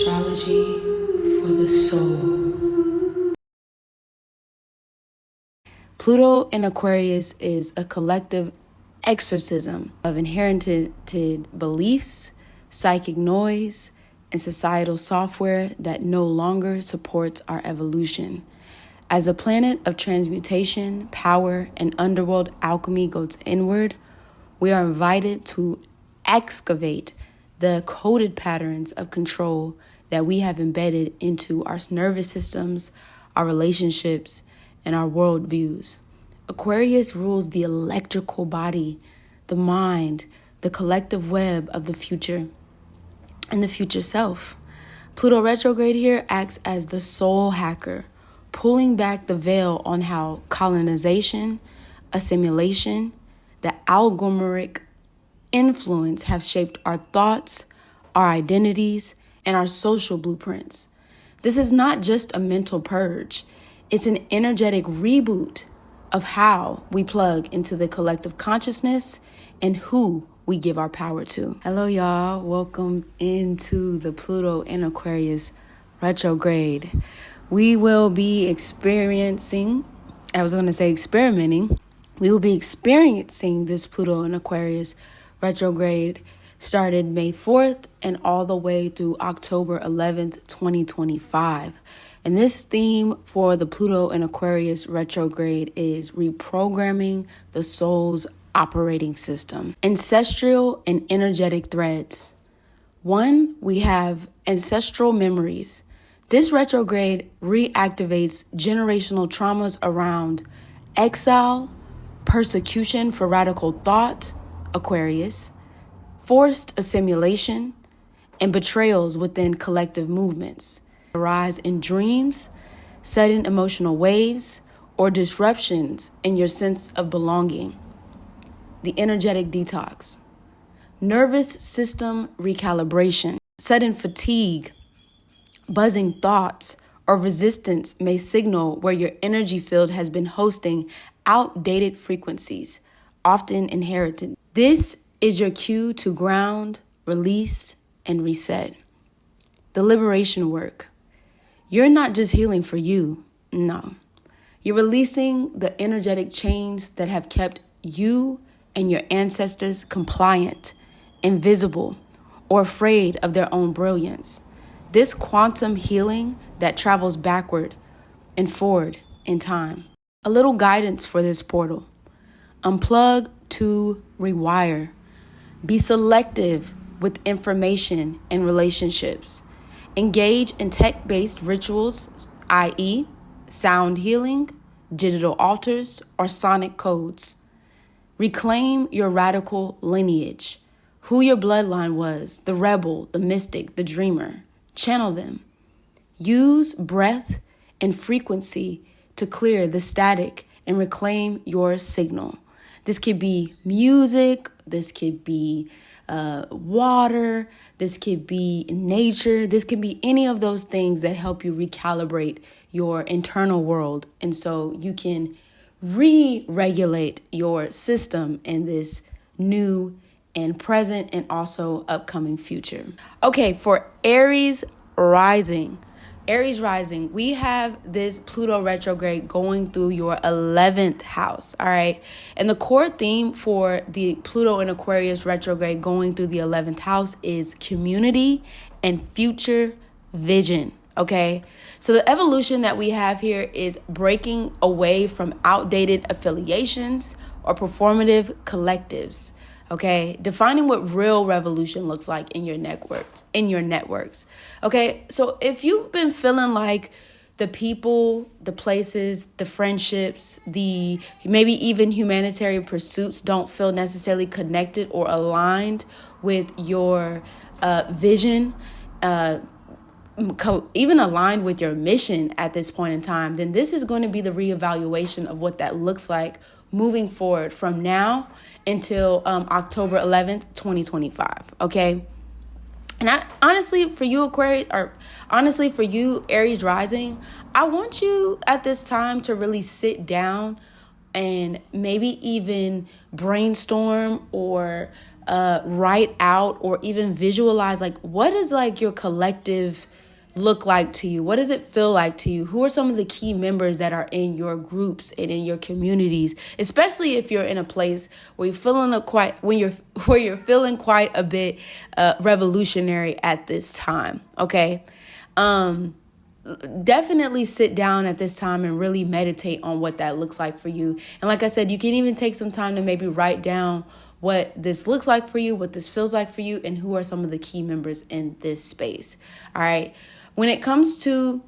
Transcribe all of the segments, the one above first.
Astrology for the soul. Pluto in Aquarius is a collective exorcism of inherited beliefs, psychic noise, and societal software that no longer supports our evolution. As a planet of transmutation, power, and underworld alchemy goes inward, we are invited to excavate the coded patterns of control that we have embedded into our nervous systems, our relationships, and our worldviews. Aquarius rules the electrical body, the mind, the collective web of the future, and the future self. Pluto retrograde here acts as the soul hacker, pulling back the veil on how colonization, assimilation, the algorithmic influence have shaped our thoughts, our identities, and our social blueprints. This is not just a mental purge. It's an energetic reboot of how we plug into the collective consciousness and who we give our power to. Hello, y'all. Welcome into the Pluto in Aquarius retrograde. We will be experimenting. We will be experiencing this Pluto in Aquarius retrograde started May 4th and all the way through October 11th, 2025. And this theme for the Pluto in Aquarius retrograde is reprogramming the soul's operating system. Ancestral and energetic threads. One, we have ancestral memories. This retrograde reactivates generational traumas around exile, persecution for radical thought, Aquarius, forced assimilation, and betrayals within collective movements. Arise in dreams, sudden emotional waves, or disruptions in your sense of belonging. The energetic detox. Nervous system recalibration. Sudden fatigue, buzzing thoughts, or resistance may signal where your energy field has been hosting outdated frequencies, often inherited. This is your cue to ground, release, and reset. The liberation work. You're not just healing for you. No. You're releasing the energetic chains that have kept you and your ancestors compliant, invisible, or afraid of their own brilliance. This quantum healing that travels backward and forward in time. A little guidance for this portal. Unplug to rewire. Be selective with information and relationships. Engage in tech-based rituals, i.e., sound healing, digital altars, or sonic codes. Reclaim your radical lineage, who your bloodline was, the rebel, the mystic, the dreamer. Channel them. Use breath and frequency to clear the static and reclaim your signal. This could be music, this could be water, this could be nature, this could be any of those things that help you recalibrate your internal world. And so you can re-regulate your system in this new and present and also upcoming future. Okay, for Aries Rising. Aries Rising, we have this Pluto retrograde going through your 11th house, all right? And the core theme for the Pluto in Aquarius retrograde going through the 11th house is community and future vision, okay? So the evolution that we have here is breaking away from outdated affiliations or performative collectives. Okay, defining what real revolution looks like in your networks. Okay, so if you've been feeling like the people, the places, the friendships, the maybe even humanitarian pursuits don't feel necessarily connected or aligned with your vision, even aligned with your mission at this point in time, then this is going to be the reevaluation of what that looks like moving forward from now until October 11th, 2025, okay? And honestly, for you, Aries Rising, I want you at this time to really sit down and maybe even brainstorm or write out or even visualize, like, what is like your collective look like to you? What does it feel like to you? Who are some of the key members that are in your groups and in your communities, especially if you're in a place where you're feeling quite a bit revolutionary at this time. Okay. Definitely sit down at this time and really meditate on what that looks like for you. And like I said, you can even take some time to maybe write down what this looks like for you, what this feels like for you, and who are some of the key members in this space. All right. When it comes to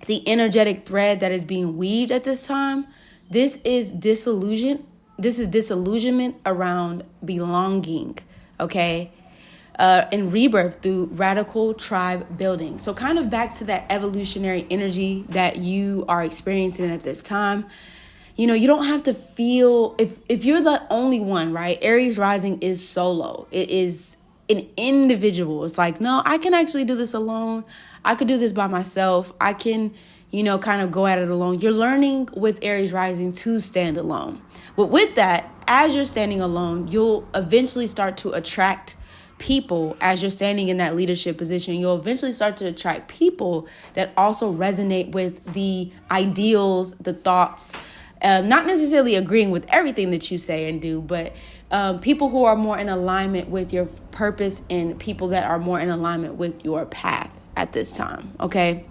the energetic thread that is being weaved at this time, this is disillusionment around belonging. Okay. And rebirth through radical tribe building. So kind of back to that evolutionary energy that you are experiencing at this time. You know, you don't have to feel, if you're the only one, right? Aries Rising is solo. It is an individual. It's like, no, I can actually do this alone. I could do this by myself. I can, kind of go at it alone. You're learning with Aries Rising to stand alone. But with that, as you're standing alone, you'll eventually start to attract people. As you're standing in that leadership position, you'll eventually start to attract people that also resonate with the ideals, the thoughts, not necessarily agreeing with everything that you say and do, but people who are more in alignment with your purpose and people that are more in alignment with your path at this time. Okay.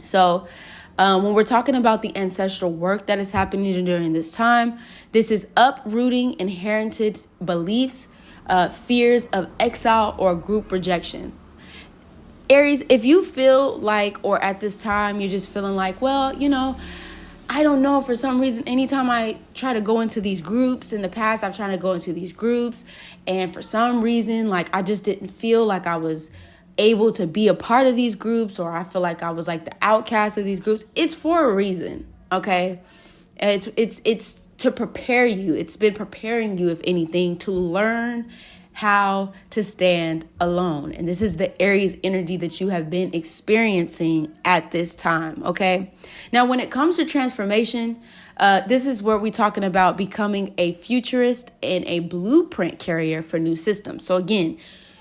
So when we're talking about the ancestral work that is happening during this time, this is uprooting inherited beliefs, fears of exile or group rejection. Aries, if you feel like, or at this time, you're just feeling like, well, I don't know, for some reason, anytime I try to go into these groups, in the past, I've tried to go into these groups, and for some reason, like, I just didn't feel like I was able to be a part of these groups, or I feel like I was like the outcast of these groups. It's for a reason, okay? It's to prepare you. It's been preparing you, if anything, to learn how to stand alone. And this is the Aries energy that you have been experiencing at this time, okay? Now, when it comes to transformation, this is where we're talking about becoming a futurist and a blueprint carrier for new systems. So again,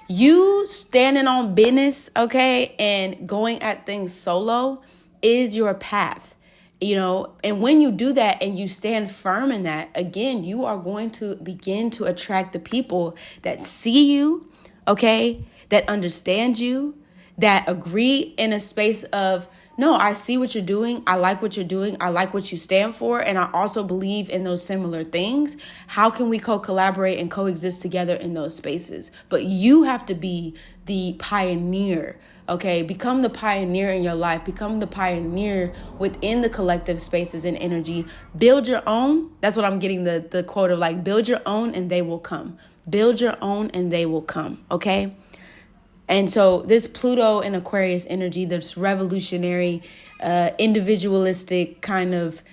you standing on business, okay, and going at things solo is your path. And when you do that and you stand firm in that, again, you are going to begin to attract the people that see you, okay, that understand you, that agree in a space of, no, I see what you're doing. I like what you're doing. I like what you stand for. And I also believe in those similar things. How can we co-collaborate and coexist together in those spaces? But you have to be the pioneer. Okay, become the pioneer in your life. Become the pioneer within the collective spaces and energy. Build your own. That's what I'm getting the quote of, like, build your own and they will come. Build your own and they will come. Okay. And so this Pluto and Aquarius energy, this revolutionary, individualistic kind of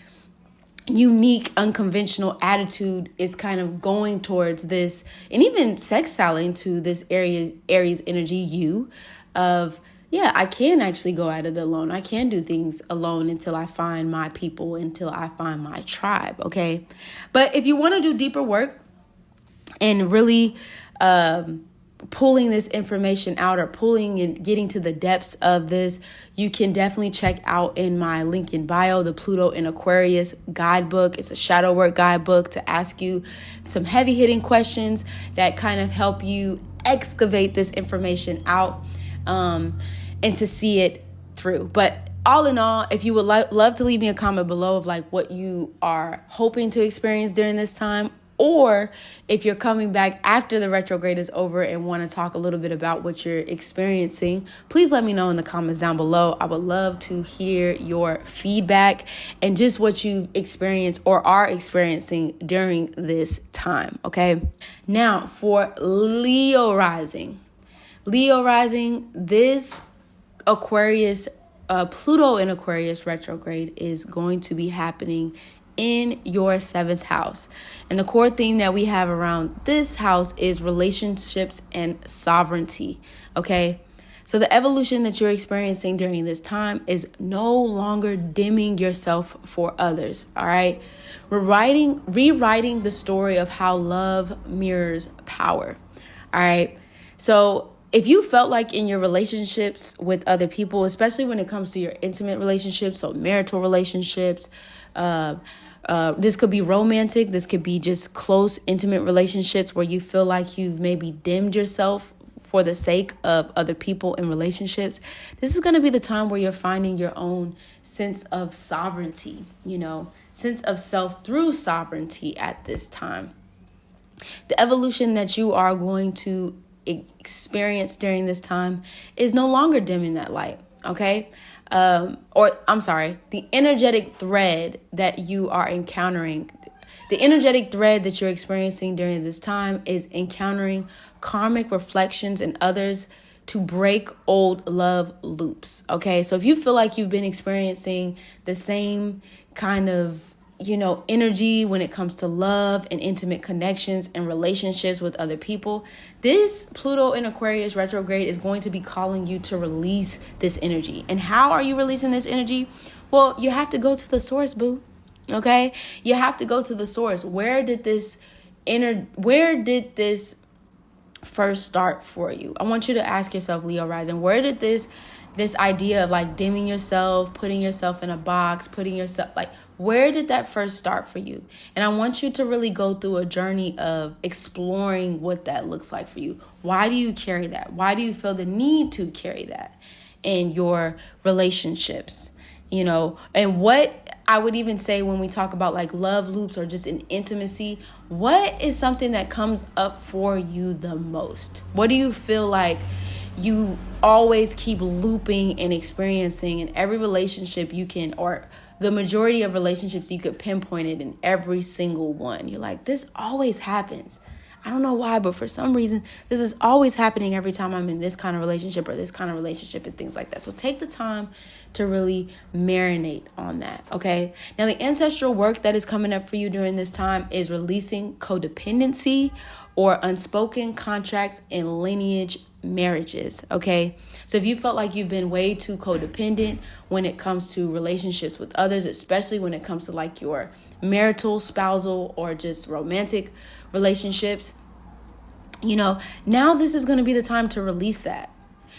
unique, unconventional attitude is kind of going towards this, and even sextiling to this Aries energy, of, yeah, I can actually go at it alone. I can do things alone until I find my people, until I find my tribe, okay? But if you want to do deeper work and really pulling this information out, or pulling and getting to the depths of this, you can definitely check out in my link in bio, the Pluto in Aquarius Guidebook. It's a shadow work guidebook to ask you some heavy hitting questions that kind of help you excavate this information out, and to see it through. But all in all, if you would love to leave me a comment below of like what you are hoping to experience during this time, or if you're coming back after the retrograde is over and want to talk a little bit about what you're experiencing, please let me know in the comments down below. I would love to hear your feedback and just what you've experienced or are experiencing during this time, okay? Now, for Leo rising, this Aquarius, Pluto in Aquarius retrograde is going to be happening in your 7th house. And the core theme that we have around this house is relationships and sovereignty. Okay. So the evolution that you're experiencing during this time is no longer dimming yourself for others. All right. Rewriting the story of how love mirrors power. All right. So if you felt like in your relationships with other people, especially when it comes to your intimate relationships, so marital relationships, this could be romantic. This could be just close, intimate relationships where you feel like you've maybe dimmed yourself for the sake of other people in relationships. This is going to be the time where you're finding your own sense of sovereignty, sense of self through sovereignty at this time. The evolution that you are going to experience during this time is no longer dimming that light. Okay. The energetic thread that you are encountering, the energetic thread that you're experiencing during this time is encountering karmic reflections in others to break old love loops. Okay. So if you feel like you've been experiencing the same kind of energy when it comes to love and intimate connections and relationships with other people, this Pluto in Aquarius retrograde is going to be calling you to release this energy. And how are you releasing this energy? Well, you have to go to the source, boo. Okay? You have to go to the source. Where did this first start for you? I want you to ask yourself, Leo Rising, where did this idea of like dimming yourself, putting yourself in a box, where did that first start for you? And I want you to really go through a journey of exploring what that looks like for you. Why do you carry that? Why do you feel the need to carry that in your relationships? And what I would even say when we talk about like love loops or just in intimacy, what is something that comes up for you the most? What do you feel like you always keep looping and experiencing in every relationship you can, or the majority of relationships you could pinpoint it in every single one? You're like, this always happens. I don't know why, but for some reason, this is always happening every time I'm in this kind of relationship or this kind of relationship and things like that. So take the time to really marinate on that, okay? Now, the ancestral work that is coming up for you during this time is releasing codependency or unspoken contracts in lineage marriages, okay? So if you felt like you've been way too codependent when it comes to relationships with others, especially when it comes to like your marital, spousal, or just romantic relationships, now this is going to be the time to release that.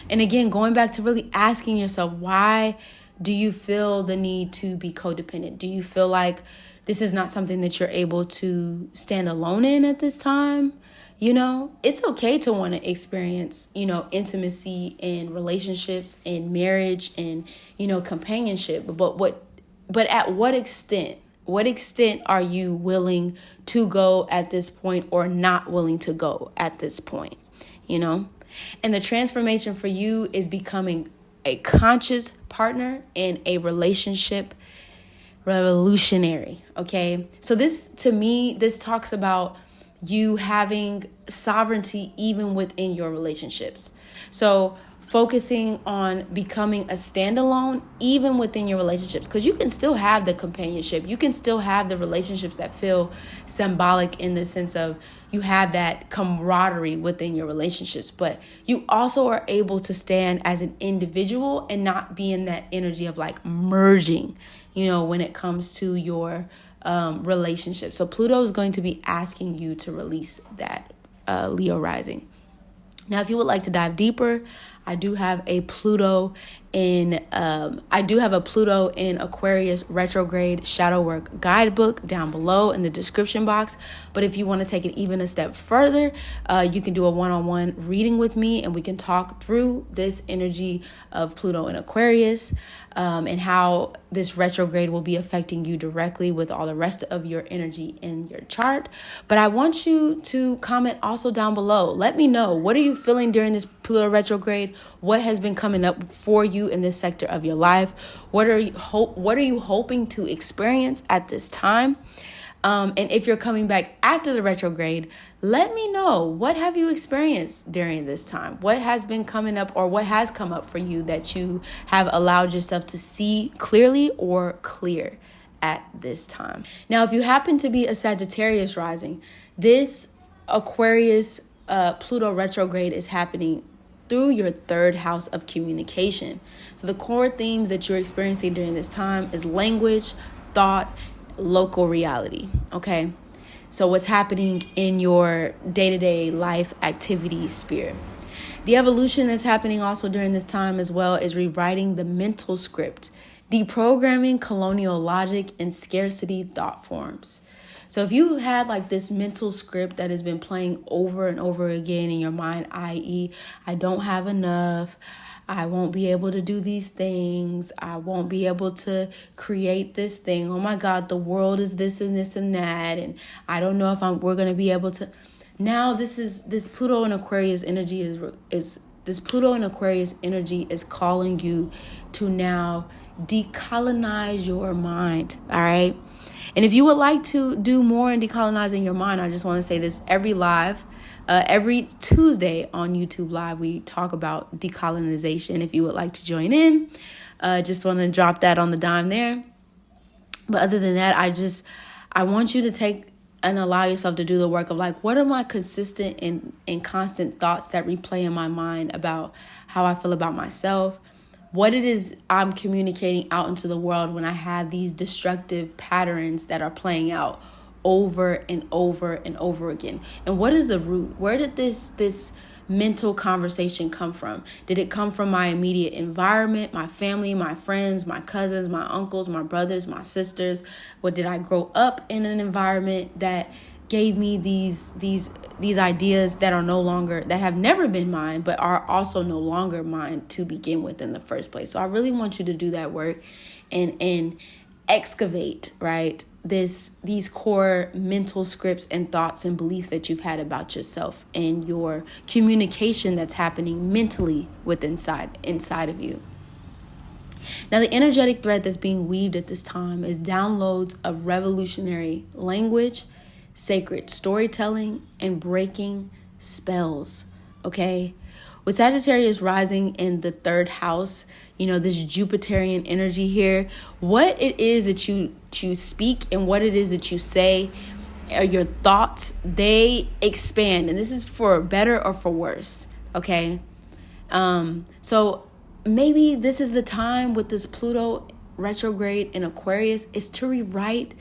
And again, going back to really asking yourself, why do you feel the need to be codependent? Do you feel like this is not something that you're able to stand alone in at this time? It's okay to want to experience, intimacy and relationships and marriage and, companionship. But at what extent? What extent are you willing to go at this point or not willing to go at this point? And the transformation for you is becoming a conscious partner in a relationship revolutionary. Okay. So this talks about you having sovereignty even within your relationships. So focusing on becoming a standalone even within your relationships, because you can still have the companionship. You can still have the relationships that feel symbolic in the sense of you have that camaraderie within your relationships, but you also are able to stand as an individual and not be in that energy of like merging, when it comes to your relationship. So Pluto is going to be asking you to release that, Leo Rising. Now, if you would like to dive deeper, I do have a Pluto in Aquarius retrograde shadow work guidebook down below in the description box. But if you want to take it even a step further, you can do a one-on-one reading with me, and we can talk through this energy of Pluto in Aquarius, and how this retrograde will be affecting you directly with all the rest of your energy in your chart. But I want you to comment also down below. Let me know, what are you feeling during this Pluto retrograde? What has been coming up for you in this sector of your life? What are you hoping to experience at this time? And if you're coming back after the retrograde, let me know, what have you experienced during this time? What has been coming up, or what has come up for you that you have allowed yourself to see clearly or clear at this time? Now, if you happen to be a Sagittarius rising, this Aquarius Pluto retrograde is happening through your third house of communication. So the core themes that you're experiencing during this time is language, thought, local reality. Okay. So what's happening in your day-to-day life activity sphere. The evolution that's happening also during this time as well is rewriting the mental script, deprogramming colonial logic and scarcity thought forms. So if you had like this mental script that has been playing over and over again in your mind, i.e., I don't have enough, I won't be able to do these things, I won't be able to create this thing, oh my God, the world is this and this and that, and I don't know if we're going to be able to. Now this Pluto and Aquarius energy is Pluto and Aquarius energy is calling you to now decolonize your mind, all right? And if you would like to do more in decolonizing your mind, I just want to say this: every Tuesday on YouTube Live, we talk about decolonization. If you would like to join in, just want to drop that on the dime there. But other than that, I want you to take and allow yourself to do the work of like, what are my consistent and constant thoughts that replay in my mind about how I feel about myself? What it is I'm communicating out into the world when I have these destructive patterns that are playing out over and over and over again. And what is the root? Where did this mental conversation come from? Did it come from my immediate environment, my family, my friends, my cousins, my uncles, my brothers, my sisters? What did I grow up in an environment that gave me these ideas that are no longer, that have never been mine, but are also no longer mine to begin with in the first place? So I really want you to do that work and excavate, right, these core mental scripts and thoughts and beliefs that you've had about yourself and your communication that's happening mentally inside of you. Now, the energetic thread that's being weaved at this time is downloads of revolutionary language, sacred storytelling, and breaking spells. Okay? With Sagittarius rising in the third house, this Jupiterian energy here, what it is that you speak and what it is that you say, or your thoughts, they expand. And this is for better or for worse. Okay? So maybe this is the time with this Pluto retrograde in Aquarius is to rewrite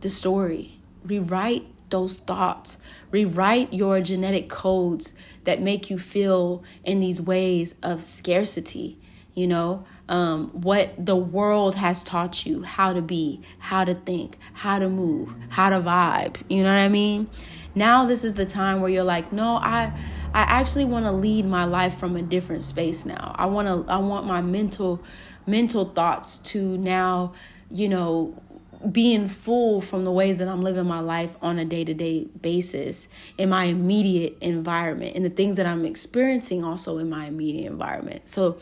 the story, rewrite those thoughts, rewrite your genetic codes that make you feel in these ways of scarcity. What the world has taught you how to be, how to think, how to move, how to vibe. You know what I mean? Now this is the time where you're like, no, I actually want to lead my life from a different space now. I want my mental thoughts to now, being full from the ways that I'm living my life on a day-to-day basis in my immediate environment and the things that I'm experiencing also in my immediate environment. So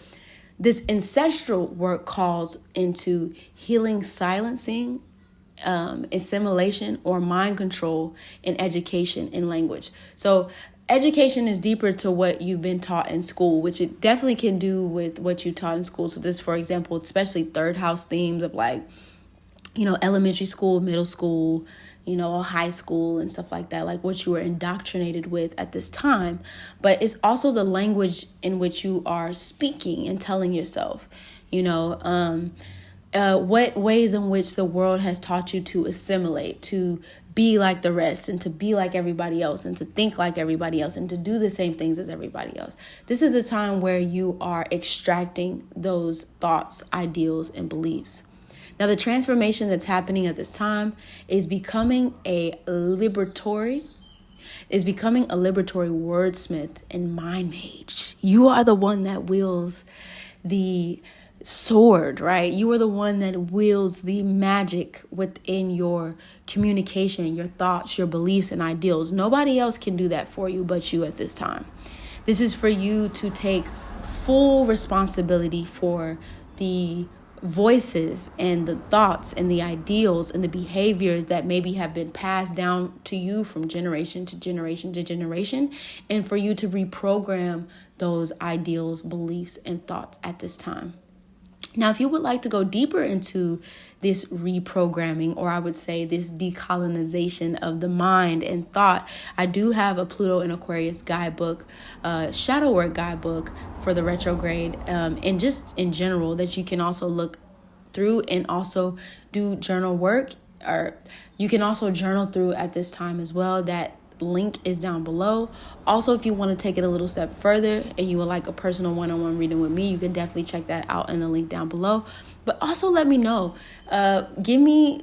this ancestral work calls into healing, silencing, assimilation, or mind control in education and language. So education is deeper to what you've been taught in school, which it definitely can do with what you taught in school. So this, for example, especially third house themes of like, elementary school, middle school, high school and stuff like that, like what you were indoctrinated with at this time. But it's also the language in which you are speaking and telling yourself, what ways in which the world has taught you to assimilate, to be like the rest and to be like everybody else and to think like everybody else and to do the same things as everybody else. This is the time where you are extracting those thoughts, ideals, and beliefs. Now, the transformation that's happening at this time is becoming a liberatory wordsmith and mind mage. You are the one that wields the sword, right? You are the one that wields the magic within your communication, your thoughts, your beliefs, and ideals. Nobody else can do that for you but you at this time. This is for you to take full responsibility for the voices and the thoughts and the ideals and the behaviors that maybe have been passed down to you from generation to generation to generation, and for you to reprogram those ideals, beliefs, and thoughts at this time. Now, if you would like to go deeper into this reprogramming, or I would say this decolonization of the mind and thought, I do have a Pluto and Aquarius guidebook, shadow work guidebook for the retrograde, and just in general that you can also look through and also do journal work, or you can also journal through at this time as well. That link is down below. Also, if you want to take it a little step further and you would like a personal one-on-one reading with me, you can definitely check that out in the link down below. But also let me know, give me,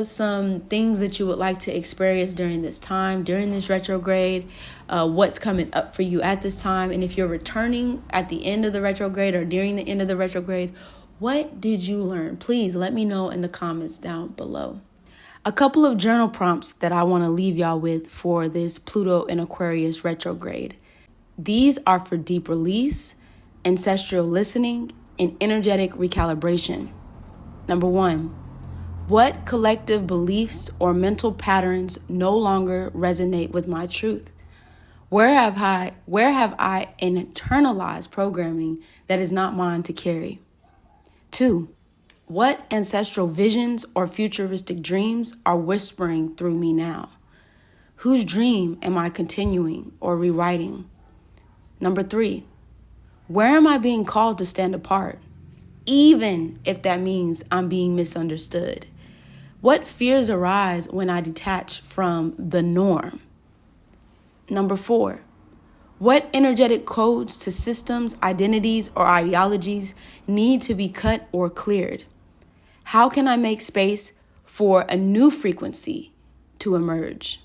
some things that you would like to experience during this time, during this retrograde, what's coming up for you at this time. And if you're returning at the end of the retrograde or during the end of the retrograde, what did you learn? Please let me know in the comments down below. A couple of journal prompts that I want to leave y'all with for this Pluto and Aquarius retrograde. These are for deep release, ancestral listening, and energetic recalibration. Number 1, what collective beliefs or mental patterns no longer resonate with my truth? Where have I internalized programming that is not mine to carry? 2, what ancestral visions or futuristic dreams are whispering through me now? Whose dream am I continuing or rewriting? Number 3, where am I being called to stand apart, even if that means I'm being misunderstood? What fears arise when I detach from the norm? Number 4, what energetic codes to systems, identities, or ideologies need to be cut or cleared? How can I make space for a new frequency to emerge?